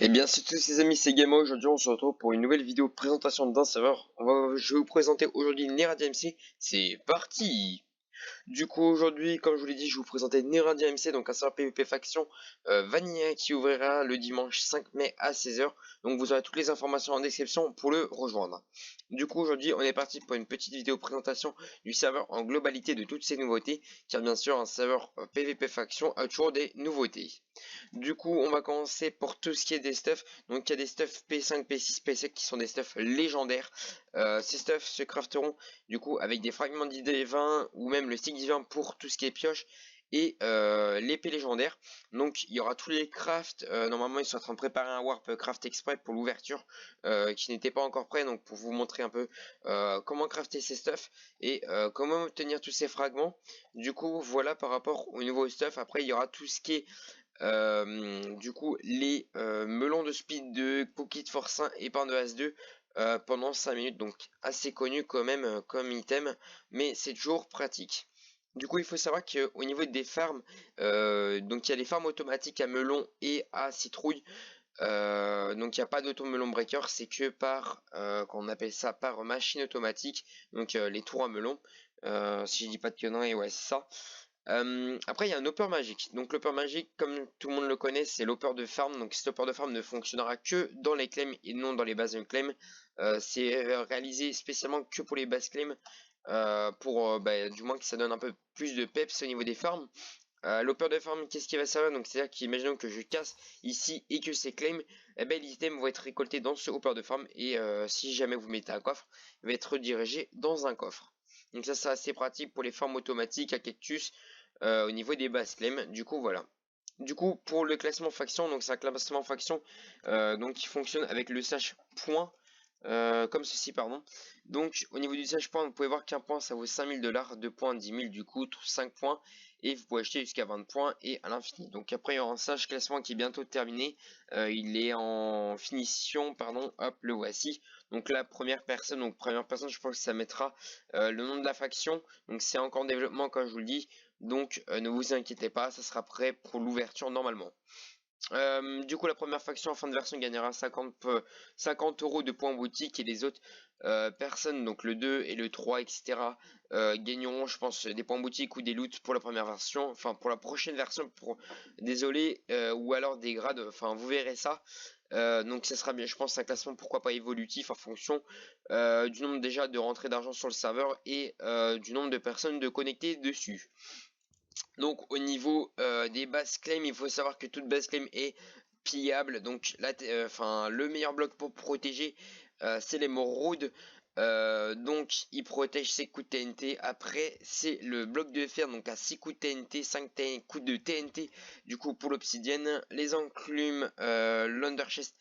Eh bien, c'est tous ces amis, c'est Gamma. Aujourd'hui, on se retrouve pour une nouvelle vidéo présentation d'un serveur. Je vais vous présenter aujourd'hui Neradia MC. C'est parti! Du coup, aujourd'hui, comme je vous l'ai dit, je vais vous présenter Neradia MC, donc un serveur PvP faction Vanilla qui ouvrira le dimanche 5 mai à 16h. Donc, vous aurez toutes les informations en description pour le rejoindre. Du coup, aujourd'hui, on est parti pour une petite vidéo présentation du serveur en globalité de toutes ces nouveautés, car bien sûr, un serveur PvP faction a toujours des nouveautés. Du coup, on va commencer pour tout ce qui est des stuffs. Donc, il y a des stuffs P5, P6, P7 qui sont des stuffs légendaires. Ces stuffs se crafteront du coup avec des fragments d'idées 20 ou même le stick divin pour tout ce qui est pioche et l'épée légendaire. Donc, il y aura tous les crafts. Normalement, ils sont en train de préparer un warp craft exprès pour l'ouverture qui n'était pas encore prêt. Donc, pour vous montrer un peu comment crafter ces stuffs et comment obtenir tous ces fragments. Du coup, voilà par rapport au nouveau stuff. Après, il y aura tout ce qui est du coup les melons de speed de Pocket Force 1 et pain de As2 pendant 5 minutes, donc assez connu quand même comme item, mais c'est toujours pratique. Du coup, il faut savoir qu'au niveau des farms, donc il y a les farms automatiques à melon et à citrouille. Donc il n'y a pas d'auto-melon breaker, c'est que par, qu'on appelle ça par machine automatique, donc les tours à melon, si je dis pas de conneries, ouais c'est ça. Après, il y a un hopper magique. Donc, l'hopper magique, comme tout le monde le connaît, c'est l'hopper de farm. Donc, cet hopper de farm ne fonctionnera que dans les claims et non dans les bases de claim. C'est réalisé spécialement que pour les bases claims, pour du moins que ça donne un peu plus de peps au niveau des farms. L'hopper de farm, qu'est-ce qui va servir? Donc, c'est-à-dire qu'imaginons que je casse ici et que c'est claim, eh ben, les items vont être récoltés dans ce hopper de farm. Et si jamais vous mettez un coffre, il va être redirigé dans un coffre. Donc, ça, c'est assez pratique pour les farms automatiques à cactus. Au niveau des bases claims. Du coup, voilà. Du coup, pour le classement faction, donc c'est un classement faction donc qui fonctionne avec le sage point. Comme ceci, pardon. Donc, au niveau du sage point, vous pouvez voir qu'un point ça vaut 5000 $, 2 points 10 000, du coup 5 points, et vous pouvez acheter jusqu'à 20 points et à l'infini. Donc, après, il y aura un sage classement qui est bientôt terminé. Il est en finition, pardon, hop, le voici. Donc, la première personne, je pense que ça mettra le nom de la faction. Donc, c'est encore en développement, comme je vous le dis. Donc, ne vous inquiétez pas, ça sera prêt pour l'ouverture normalement. Du coup, la première faction en fin de version gagnera 50 € de points boutique et les autres personnes, donc le 2 et le 3, etc., gagneront, je pense, des points boutique ou des loots pour la première version, enfin pour la prochaine version, désolé, ou alors des grades, enfin vous verrez ça. Donc ça sera bien, je pense, un classement pourquoi pas évolutif en fonction du nombre déjà de rentrées d'argent sur le serveur et du nombre de personnes de connectées dessus. Donc au niveau des bases claims, il faut savoir que toute base claim est pillable. Donc là, le meilleur bloc pour protéger, c'est l'émeraude. Donc il protège ses coups de TNT. Après, c'est le bloc de fer, donc à 6 coups de TNT, 5 coups de TNT. Du coup, pour l'obsidienne, les enclumes, l'underchest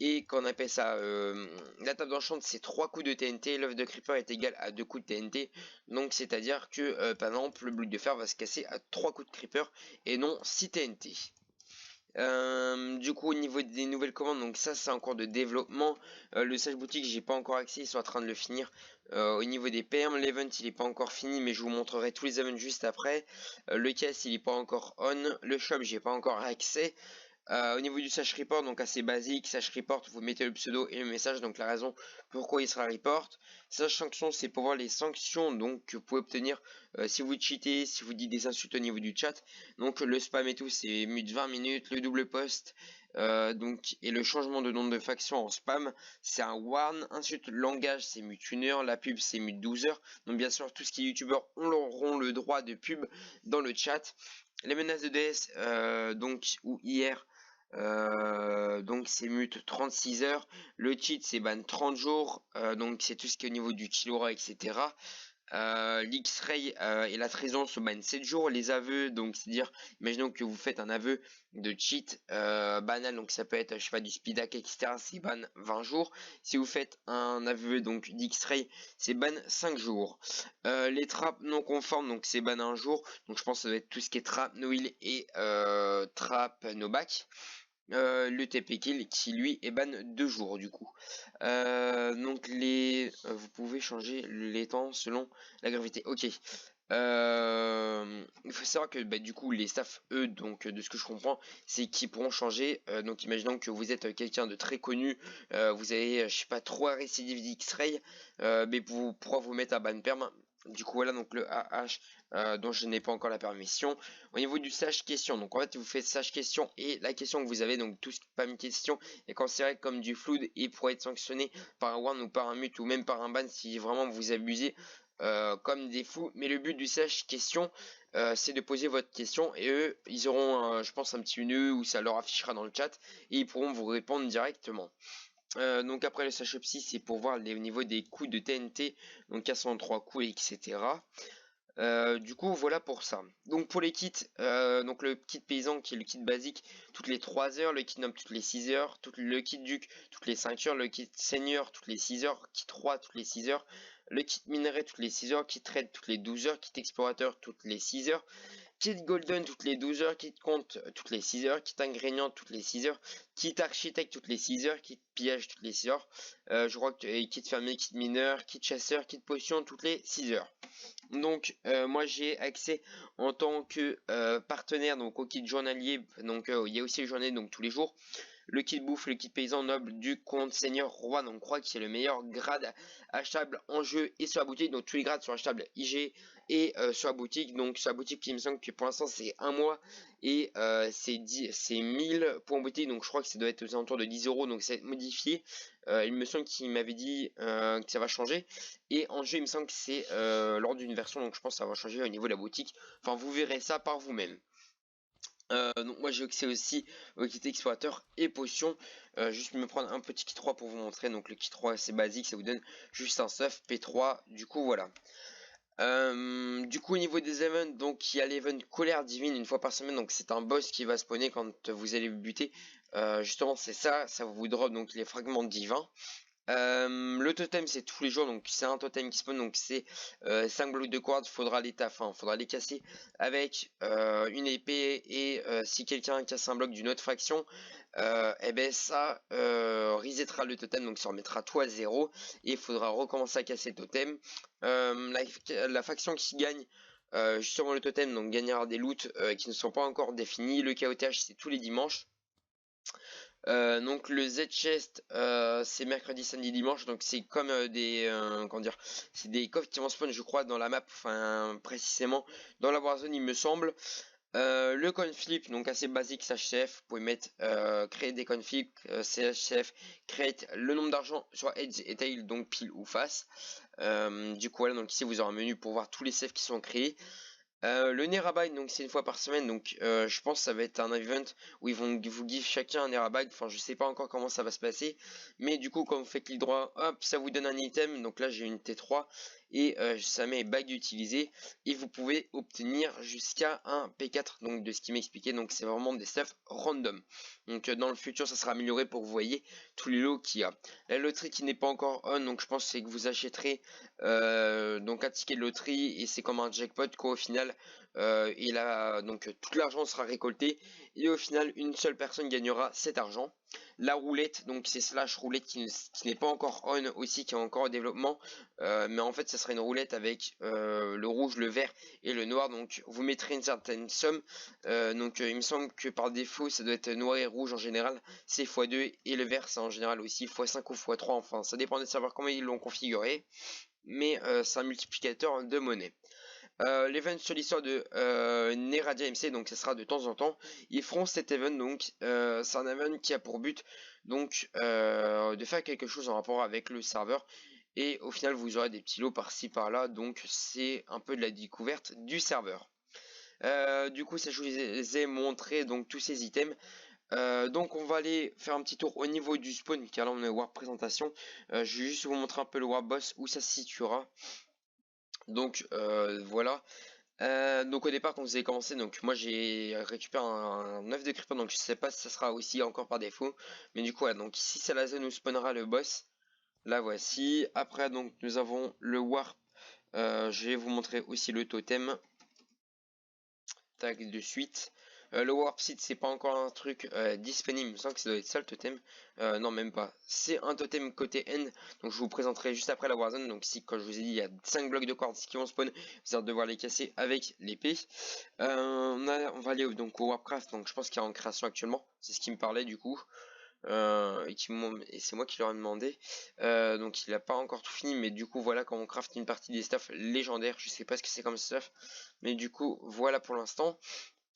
et qu'on appelle ça la table d'enchant, c'est 3 coups de TNT. L'œuf de creeper est égal à 2 coups de TNT. Donc c'est à dire que par exemple le bloc de fer va se casser à 3 coups de creeper et non 6 TNT. Du coup au niveau des nouvelles commandes, donc ça c'est en cours de développement. Le sage boutique j'ai pas encore accès, ils sont en train de le finir. Au niveau des perms, l'event il est pas encore fini, mais je vous montrerai tous les events juste après. Le caisse il est pas encore on, le shop j'ai pas encore accès. Au niveau du Sash Report, donc assez basique, Sash Report, vous mettez le pseudo et le message, donc la raison pourquoi il sera report. Sash Sanction, c'est pour voir les sanctions donc que vous pouvez obtenir si vous cheatez, si vous dites des insultes au niveau du chat. Donc le spam et tout, c'est mute 20 minutes, le double post, et le changement de nom de faction en spam, c'est un warn. Ensuite, le langage, c'est mute 1 heure, la pub, c'est mute 12 heures. Donc bien sûr, tout ce qui est youtubeur auront le droit de pub dans le chat. Les menaces de DS, ou hier, donc c'est mute 36 heures. Le cheat c'est ban 30 jours. Donc c'est tout ce qui est au niveau du Killora, etc. L'X-Ray et la trahison se bannent 7 jours. Les aveux, donc c'est-à-dire, imaginons que vous faites un aveu de cheat banal, donc ça peut être, je sais pas, du speed hack, etc. C'est ban 20 jours. Si vous faites un aveu donc d'X-Ray, c'est ban 5 jours. Les trappes non conformes, donc c'est ban 1 jour. Donc je pense que ça doit être tout ce qui est trap no heal et trap no back. Le TP kill qui lui est ban 2 jours du coup. Donc vous pouvez changer les temps selon la gravité. Ok. Il faut savoir que du coup les staffs, eux, donc de ce que je comprends, c'est qu'ils pourront changer. Donc imaginons que vous êtes quelqu'un de très connu, vous avez, je sais pas, 3 récidives d'X-Ray, mais vous pourrez vous mettre à ban perm. Du coup voilà donc le AH dont je n'ai pas encore la permission. Au niveau du sage question, donc en fait vous faites sage question et la question que vous avez, donc tout ce qui n'est pas une question est considéré comme du flood et pourrait être sanctionné par un warn ou par un mute ou même par un ban si vraiment vous abusez. Comme des fous, mais le but du sage question c'est de poser votre question et eux ils auront je pense un petit nœud où ça leur affichera dans le chat et ils pourront vous répondre directement. Donc après le sage psy c'est pour voir au niveau des coups de TNT, donc 403 coups etc. Du coup voilà pour ça. Donc pour les kits, donc le kit paysan qui est le kit basique toutes les 3 heures, le kit noble toutes les 6 heures, le kit duc toutes les 5 heures, le kit seigneur toutes les 6 heures, kit roi toutes les 6 heures, le kit minerai toutes les 6 heures, kit raid toutes les 12 heures, kit explorateur toutes les 6 heures, kit golden toutes les 12 heures, kit compte toutes les 6 heures, kit ingrédient toutes les 6 heures, kit architecte toutes les 6 heures, kit pillage toutes les 6 heures, je crois que kit fermier, kit mineur, kit chasseur, kit potion toutes les 6 heures. Donc moi j'ai accès en tant que partenaire donc au kit journalier, donc il y a aussi les journées donc tous les jours, le kit bouffe, le kit paysan noble du compte seigneur roi, donc roi qui est le meilleur grade achetable en jeu et sur la boutique, donc tous les grades sont achetables IG et sur la boutique, donc sur la boutique il me semble que pour l'instant c'est un mois et c'est 1000 pour en boutique, donc je crois que ça doit être aux alentours de 10 euros, donc ça va être modifié. Il me semble qu'il m'avait dit que ça va changer et en jeu il me semble que c'est lors d'une version, donc je pense que ça va changer au niveau de la boutique, enfin vous verrez ça par vous-même. Donc moi j'ai accès aussi au kit explorateur et potion. Juste me prendre un petit kit 3 pour vous montrer. Donc le kit 3 c'est basique, ça vous donne juste un stuff P3. Du coup voilà. Du coup au niveau des events, donc il y a l'event colère divine une fois par semaine. Donc c'est un boss qui va spawner quand vous allez buter. Justement c'est ça, ça vous drop donc les fragments divins. Le totem c'est tous les jours, donc c'est un totem qui spawn, donc c'est 5 blocs de quartz, faudra les casser avec une épée et si quelqu'un casse un bloc d'une autre faction, et ben ça resettera le totem, donc ça remettra tout à 0 et il faudra recommencer à casser le totem. La faction qui gagne justement le totem donc gagnera des loots qui ne sont pas encore définis. Le chaotage c'est tous les dimanches. Donc le Z-Chest c'est mercredi, samedi, dimanche, donc c'est comme comment dire, c'est des coffres qui vont spawn je crois dans la map, enfin précisément dans la Warzone il me semble. Le coin flip, donc assez basique CHF, vous pouvez mettre créer des coin flip, CHF, create le nombre d'argent soit heads et tail, donc pile ou face. Du coup voilà, donc ici vous aurez un menu pour voir tous les saves qui sont créés. Le Nerabag, donc c'est une fois par semaine, donc je pense que ça va être un event où ils vont vous give chacun un Nerabag, enfin je sais pas encore comment ça va se passer, mais du coup quand vous faites clic droit, hop, ça vous donne un item, donc là j'ai une T3, et ça met bague d'utiliser, et vous pouvez obtenir jusqu'à un P4, donc de ce qui m'expliquait, donc c'est vraiment des stuff random. Donc dans le futur ça sera amélioré pour que vous voyez tous les lots qu'il y a. La loterie qui n'est pas encore on, donc je pense c'est que vous achèterez donc un ticket de loterie et c'est comme un jackpot quoi au final. Et là donc tout l'argent sera récolté et au final une seule personne gagnera cet argent. La roulette, donc c'est slash roulette qui n'est pas encore on aussi, qui est encore au développement, mais en fait ça sera une roulette avec le rouge, le vert et le noir, donc vous mettrez une certaine somme, donc il me semble que par défaut ça doit être noir et rouge en général, c'est x2 et le vert c'est en général aussi x5 ou x3, enfin ça dépend de savoir comment ils l'ont configuré, mais c'est un multiplicateur de monnaie. L'event sur l'histoire de Neradia MC, donc ça sera de temps en temps. Ils feront cet event, donc c'est un event qui a pour but donc de faire quelque chose en rapport avec le serveur. Et au final, vous aurez des petits lots par-ci par-là, donc c'est un peu de la découverte du serveur. Du coup, ça je vous ai montré donc tous ces items. Donc on va aller faire un petit tour au niveau du spawn, car là on est War présentation. Je vais juste vous montrer un peu le War Boss où ça se situera. Donc voilà. Donc au départ quand vous avez commencé, donc moi j'ai récupéré un œuf de creeper, donc je sais pas si ça sera aussi encore par défaut, mais du coup voilà, donc ici c'est la zone où spawnera le boss. Là voici. Après donc nous avons le warp. Je vais vous montrer aussi le totem. Tac de suite. Le Warp Seed, c'est pas encore un truc disponible. Il me semble que ça doit être ça le totem. Non, même pas. C'est un totem côté end. Donc je vous présenterai juste après la Warzone. Donc si, comme je vous ai dit, il y a 5 blocs de quartz qui vont spawn, vous allez devoir les casser avec l'épée. On va aller donc au Warcraft. Donc je pense qu'il est en création actuellement. C'est ce qui me parlait du coup. Et c'est moi qui leur ai demandé. Donc il a pas encore tout fini, mais du coup voilà, quand on craft une partie des stuff légendaires, je sais pas ce que c'est comme stuff, mais du coup voilà pour l'instant.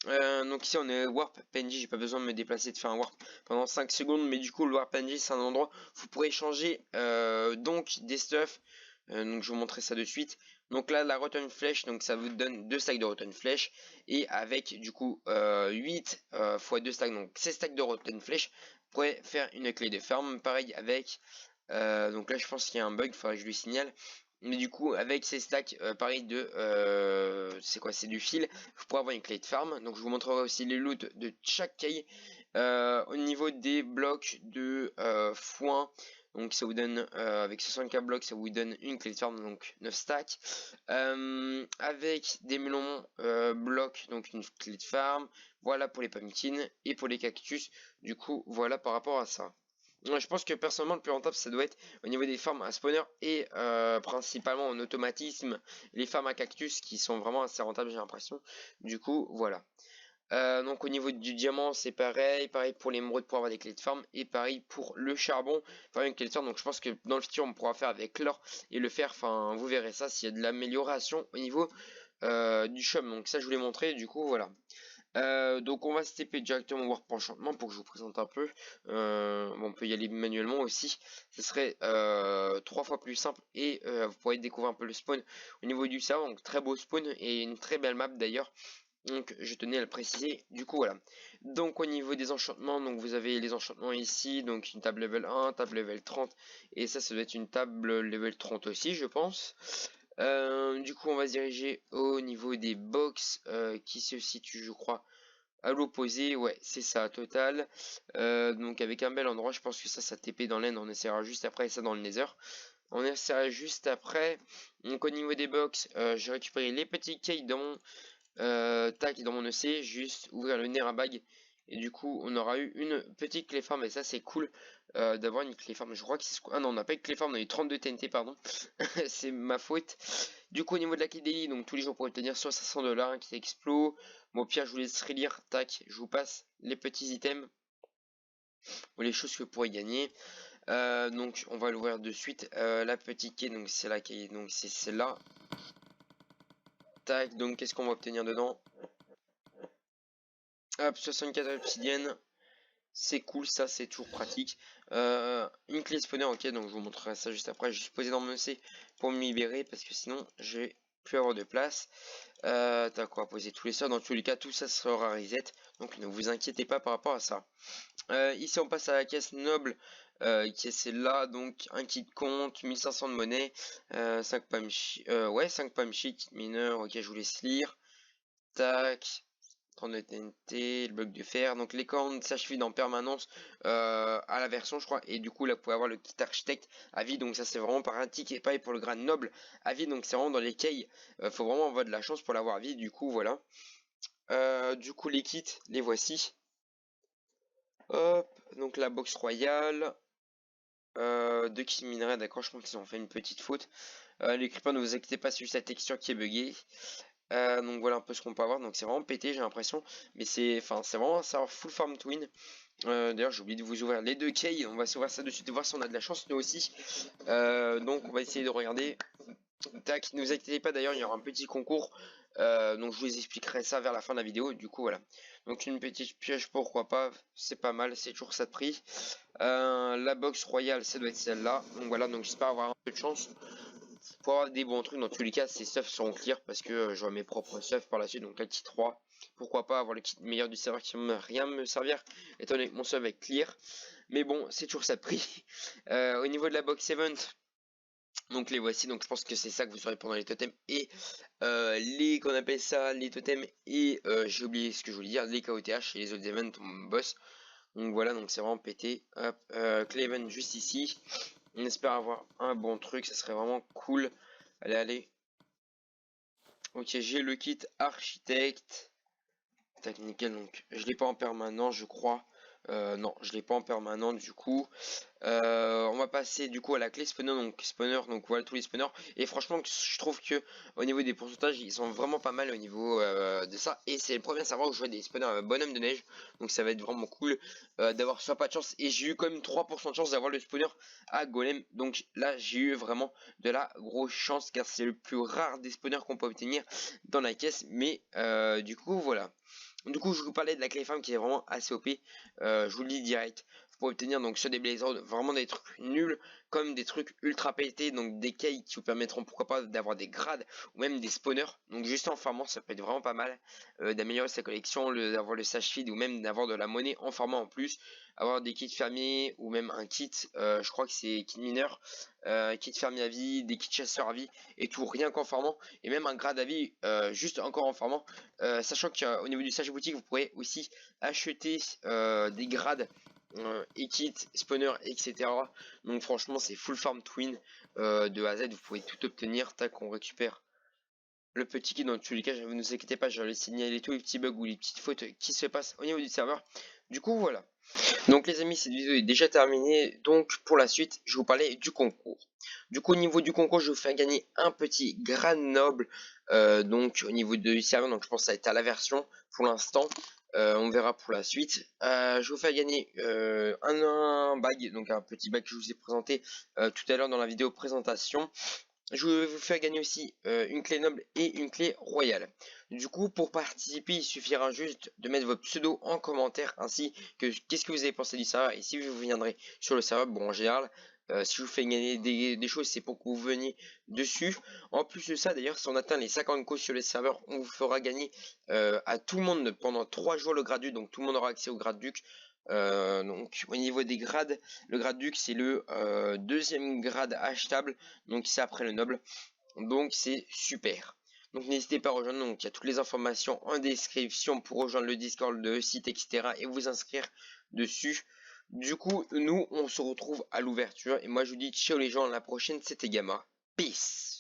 Donc ici on est Warp PNJ, j'ai pas besoin de me déplacer de faire un warp pendant 5 secondes, mais du coup le Warp PNJ c'est un endroit où vous pourrez changer donc des stuff. Donc je vous montrerai ça de suite. Donc là la Rotten Flèche, donc ça vous donne 2 stacks de Rotten Flèche, et avec du coup 8 x 2 stacks, donc 16 stacks de Rotten Flèche, vous pourrez faire une clé de ferme. Pareil avec donc là je pense qu'il y a un bug, il faudrait que je lui signale. Mais du coup avec ces stacks pareil de c'est quoi, c'est du fil, vous pourrez avoir une clé de farm. Donc je vous montrerai aussi les loots de chaque caille. Au niveau des blocs de foin, donc ça vous donne avec 64 blocs, ça vous donne une clé de farm, donc 9 stacks. Avec des melons blocs, donc une clé de farm. Voilà pour les pumpkins et pour les cactus. Du coup voilà par rapport à ça. Je pense que personnellement le plus rentable ça doit être au niveau des farms à spawner et principalement en automatisme les farms à cactus qui sont vraiment assez rentables, j'ai l'impression. Du coup voilà. Donc au niveau du diamant c'est pareil pour l'émeraude pour avoir des clés de farm, et pareil pour le charbon, pareil une clé de farm. Donc je pense que dans le futur on pourra faire avec l'or et le fer, enfin vous verrez ça s'il y a de l'amélioration au niveau du chum. Donc ça je vous l'ai montré, du coup voilà. Donc on va se TP directement au Warp Enchantement pour que je vous présente un peu. Bon, on peut y aller manuellement aussi. Ce serait 3 fois plus simple, et vous pourrez découvrir un peu le spawn au niveau du serveur. Donc très beau spawn et une très belle map d'ailleurs. Donc je tenais à le préciser. Du coup voilà. Donc au niveau des enchantements, donc vous avez les enchantements ici. Donc une table level 1, table level 30. Et ça doit être une table level 30 aussi je pense. Du coup on va se diriger au niveau des box qui se situent je crois à l'opposé. Ouais c'est ça total. Donc avec un bel endroit, je pense que ça TP dans l'end, on essaiera juste après, ça dans le nether. On essaiera juste après. Donc au niveau des box, j'ai récupéré les petits cailles dans mon tac, dans mon EC, juste ouvrir le Nerabag. Et du coup, on aura eu une petite clé farm, et ça c'est cool d'avoir une clé farm. Je crois que c'est... Ah non, on n'a pas eu de clé farm, on a eu 32 TNT, pardon. C'est ma faute. Du coup, au niveau de la clé daily, donc tous les jours pour obtenir soit 500 $, un kit explo. Bon, au pire, je vous laisserai lire. Tac, je vous passe les petits items ou les choses que vous pourrez gagner. Donc, on va l'ouvrir de suite. La petite clé, donc c'est la clé, donc c'est celle-là. Tac, donc qu'est-ce qu'on va obtenir dedans? Hop, 64 obsidiennes. C'est cool, ça c'est toujours pratique. Une clé spawner, ok, donc je vous montrerai ça juste après. Je suis posé dans mon C pour me libérer parce que sinon je vais plus avoir de place. T'as quoi poser tous les sorts. Dans tous les cas, tout ça sera reset, donc ne vous inquiétez pas par rapport à ça. Ici on passe à la caisse noble qui est celle-là, donc un kit compte, 1500 de monnaie, 5 pommes ouais 5 pommes chic, mineur, ok je vous laisse lire. Tac. 32 TNT, le bloc de fer. Donc les cornes s'achèvent en permanence à la version je crois. Et du coup là vous pouvez avoir le kit architecte à vie. Donc ça c'est vraiment pratique. Et pareil pour le grade noble à vie. Donc c'est vraiment dans les cailles. Faut vraiment avoir de la chance pour l'avoir à vie. Du coup voilà. Du coup les kits, les voici. Hop. Donc la box royale. 2 kits minerais, d'accord, je pense qu'ils ont fait une petite faute. Les creepers, ne vous inquiétez pas, c'est juste la texture qui est buggée. Donc voilà un peu ce qu'on peut avoir. Donc c'est vraiment pété, j'ai l'impression, mais c'est vraiment ça full farm twin. D'ailleurs j'ai oublié de vous ouvrir les deux cailles, on va s'ouvrir ça de suite et voir si on a de la chance nous aussi. Donc on va essayer de regarder. Tac, ne vous inquiétez pas, d'ailleurs il y aura un petit concours, donc je vous expliquerai ça vers la fin de la vidéo. Du coup voilà, donc une petite piège, pourquoi pas, c'est pas mal, c'est toujours ça de prix. La box royale ça doit être celle-là, donc voilà, donc j'espère avoir un peu de chance pour avoir des bons trucs. Dans tous les cas ces stuffs seront clear parce que j'aurai mes propres stuffs par la suite. Donc la kit 3, pourquoi pas avoir le kit meilleur du serveur qui va rien me servir étant donné que mon stuff est clear, mais bon c'est toujours ça de prix. Au niveau de la box event, donc les voici, donc je pense que c'est ça que vous aurez pendant les totems et les qu'on appelle ça les totems et j'ai oublié ce que je voulais dire, les KOTH et les autres events on boss. Donc voilà, donc c'est vraiment pété. Hop, clé event juste ici. On espère avoir un bon truc, ça serait vraiment cool. Allez, allez. Ok, j'ai le kit architecte. Tac, nickel. Donc, je l'ai pas en permanent, je crois. Non, je l'ai pas en permanent du coup. On va passer du coup à la clé spawner, donc voilà tous les spawners. Et franchement, je trouve que au niveau des pourcentages, ils sont vraiment pas mal au niveau de ça. Et c'est le premier serveur où je vois des spawners bonhomme de neige, donc ça va être vraiment cool d'avoir soit pas de chance. Et j'ai eu quand même 3% de chance d'avoir le spawner à golem. Donc là, j'ai eu vraiment de la grosse chance car c'est le plus rare des spawners qu'on peut obtenir dans la caisse. Mais du coup, voilà. Du coup, je vous parlais de la clé farm qui est vraiment assez OP. Je vous le dis direct. Vous pouvez obtenir donc soit des blazers, vraiment des trucs nuls, comme des trucs ultra pétés, donc des cailles qui vous permettront pourquoi pas d'avoir des grades ou même des spawners. Donc juste en farmant, ça peut être vraiment pas mal d'améliorer sa collection, d'avoir le sage feed ou même d'avoir de la monnaie en farmant en plus. Avoir des kits fermiers ou même un kit, je crois que c'est kit mineur, kit fermier à vie, des kits chasseurs à vie et tout rien qu'en farmant. Et même un grade à vie juste encore en farmant. Sachant qu'au niveau du sage boutique, vous pourrez aussi acheter des grades et kits, spawner, etc. Donc franchement, c'est full farm twin de A à Z. Vous pouvez tout obtenir. Tac, on récupère le petit kit. Dans tous les cas, ne vous inquiétez pas, je vais signaler tous les petits bugs ou les petites fautes qui se passent au niveau du serveur. Du coup, voilà. Donc les amis, cette vidéo est déjà terminée. Donc pour la suite, je vais vous parler du concours. Du coup, au niveau du concours, je vais vous faire gagner un petit grade noble. Donc au niveau du serveur, donc je pense que ça va être à la version pour l'instant. On verra pour la suite. Je vais vous faire gagner un bag, donc un petit bag que je vous ai présenté tout à l'heure dans la vidéo présentation. Je vais vous faire gagner aussi une clé noble et une clé royale. Du coup, pour participer, il suffira juste de mettre votre pseudo en commentaire ainsi que qu'est-ce que vous avez pensé du serveur et si vous viendrez sur le serveur. Bon, en général, si je vous fais gagner des choses, c'est pour que vous veniez dessus. En plus de ça, d'ailleurs, si on atteint les 50 codes sur le serveur, on vous fera gagner à tout le monde pendant 3 jours le grade duc. Donc tout le monde aura accès au grade duc. Donc au niveau des grades, le grade duc c'est le deuxième grade achetable, donc c'est après le noble, donc c'est super. Donc n'hésitez pas à rejoindre, donc il y a toutes les informations en description pour rejoindre le Discord, le site, etc. et vous inscrire dessus. Du coup, nous on se retrouve à l'ouverture et moi je vous dis ciao les gens, à la prochaine, c'était Gamma, peace.